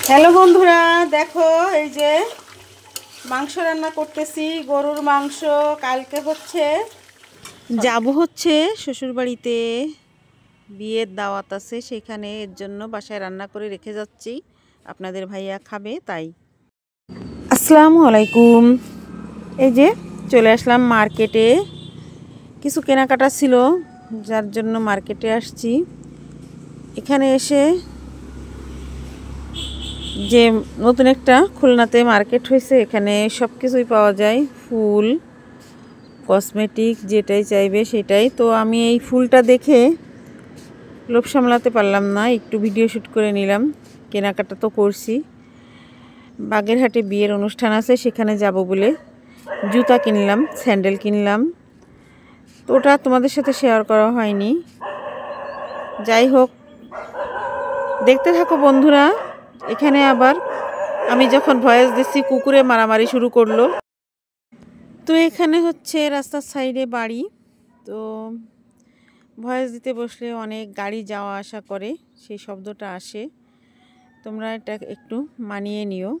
Hello বন্ধুরা, দেখো এই যে মাংস রান্না করতেছি, গরুর মাংস। কালকে যাব হচ্ছে শ্বশুরবাড়িতে, বিয়ের দাওয়াত আছে, সেখানে এর জন্য বাসায় রান্না করে রেখে যাচ্ছি। আপনাদের ভাইয়া খাবে তাই। আসসালামু আলাইকুম। এই যে চলে আসলাম মার্কেটে, কিছু কেনাকাটা ছিল যার জন্য মার্কেটে আসছি। এখানে এসে যে নতুন একটা খুলনাতে মার্কেট হয়েছে, এখানে সব কিছুই পাওয়া যায়, ফুল, কসমেটিক, যেটাই চাইবে সেটাই। তো আমি এই ফুলটা দেখে লোভ সামলাতে পারলাম না, একটু ভিডিও শ্যুট করে নিলাম। কেনাকাটা তো করছি, বাগেরহাটে বিয়ের অনুষ্ঠান আছে, সেখানে যাব বলে জুতা কিনলাম, স্যান্ডেল কিনলাম। তো ওটা তোমাদের সাথে শেয়ার করা হয়নি। যাই হোক, দেখতে থাকো বন্ধুরা। এখানে আবার আমি যখন ভয়েস দিচ্ছি, কুকুরে মারামারি শুরু করলো। তো এখানে হচ্ছে রাস্তার সাইডে বাড়ি, তো ভয়েস দিতে বসলে অনেক গাড়ি যাওয়া আসা করে, সেই শব্দটা আসে, তোমরা এটা একটু মানিয়ে নিও।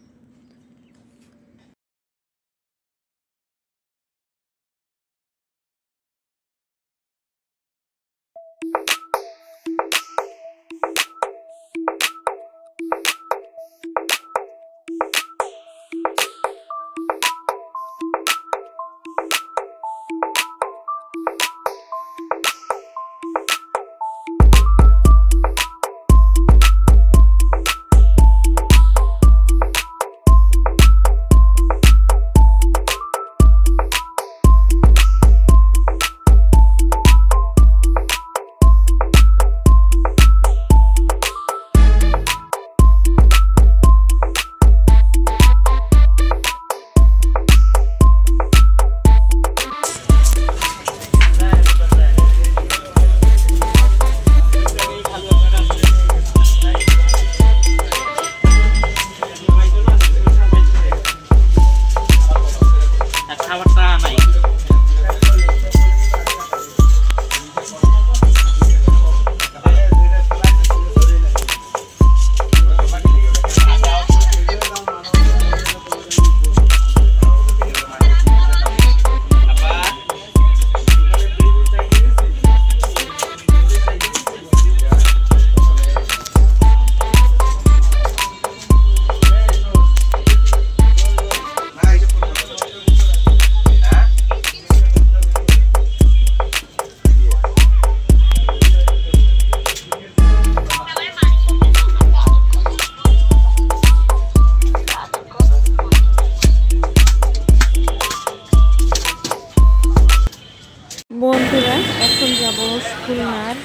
বন্ধুরা, এখন যাব খুলনার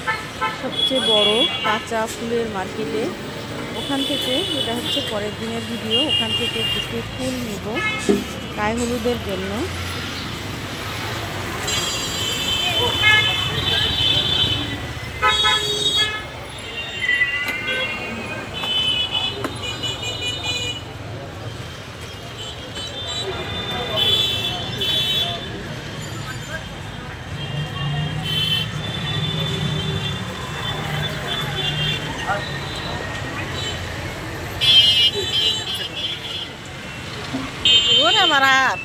সবচেয়ে বড় কাঁচা ফুলের মার্কেটে। ওখান থেকে, এটা হচ্ছে পরের দিনের ভিডিও, ওখান থেকে কিছু ফুল নেব গায়ে হলুদের জন্য। মারাত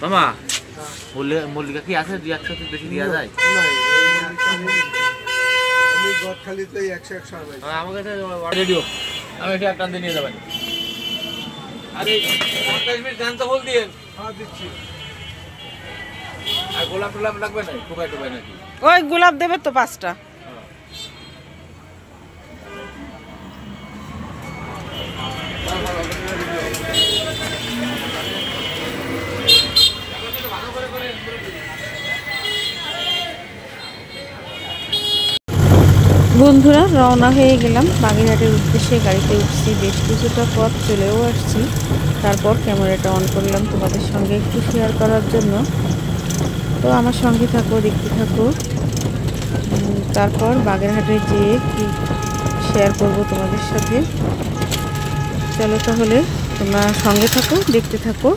মামা, মল্লিকা কি আছে? 200 বেশি দেওয়া যায়? আমি গদখালিতে 100 আমাকে রেডিও, আমি এটা একটা দিয়ে নিয়ে যাবেন। আরে 50 মিনিট গান তো বল দিয়ে। হ্যাঁ, দিচ্ছি। আর গোলাপ টোলাপ লাগবে না? টোকাই টোকাই নাকি? ওই গোলাপ দেবে তো 5টা। বন্ধুরা রওনা হয়ে গেলাম বাগেরহাটের উদ্দেশ্যে। গাড়িতে উঠছি, বেশ কিছুটা পথ চলেও আসছি। তারপর ক্যামেরাটা অন করলাম তোমাদের সঙ্গে একটু শেয়ার করার জন্য। তো আমার সঙ্গে থাকো, দেখতে থাকো। তারপর বাগেরহাটে যেয়ে কি শেয়ার করব তোমাদের সাথে। চলো তাহলে তোমরা সঙ্গে থাকো, দেখতে থাকো।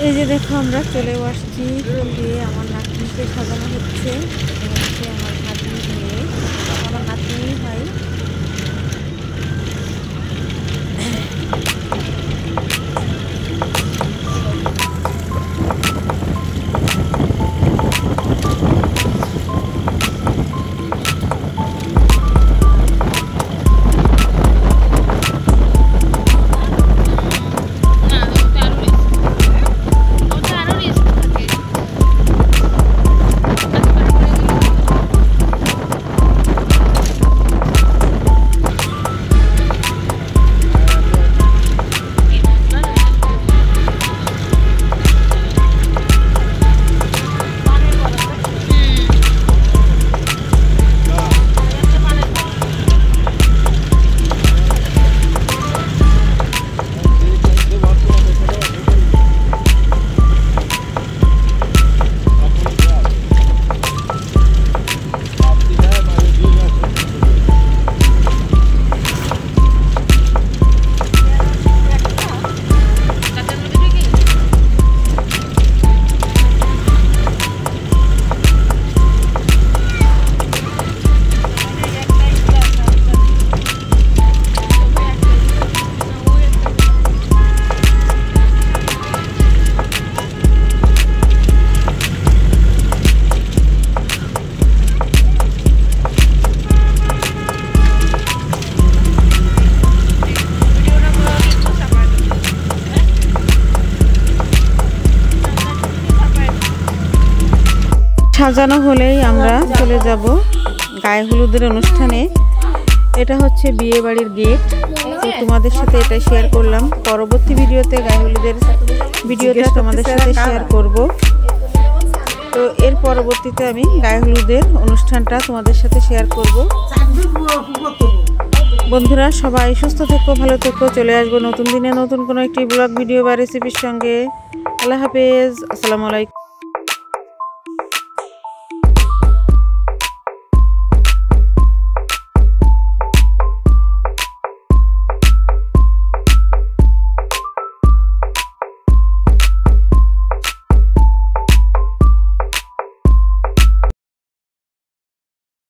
এই যে দেখো আমরা চলেও আসছি। ফুল দিয়ে আমার নাতনিকে সাজানো হচ্ছে। হচ্ছে আমার নাতনি মেয়ে, আমার নাতনি ভাই। সাজানো হলেই আমরা চলে যাব গায়ে হলুদের অনুষ্ঠানে। এটা হচ্ছে বিয়ে বাড়ির গেট। তো তোমাদের সাথে এটা শেয়ার করলাম। পরবর্তী ভিডিওতে গায়ে হলুদের ভিডিওটা তোমাদের সাথে শেয়ার করব। তো এর পরবর্তীতে আমি গায়ে হলুদের অনুষ্ঠানটা তোমাদের সাথে শেয়ার করব। বন্ধুরা সবাই সুস্থ থেকো, ভালো থেকো। চলে আসবো নতুন দিনে নতুন কোনো একটি ব্লগ ভিডিও বা রেসিপির সঙ্গে। আল্লাহ হাফেজ, আসসালামু আলাইকুম।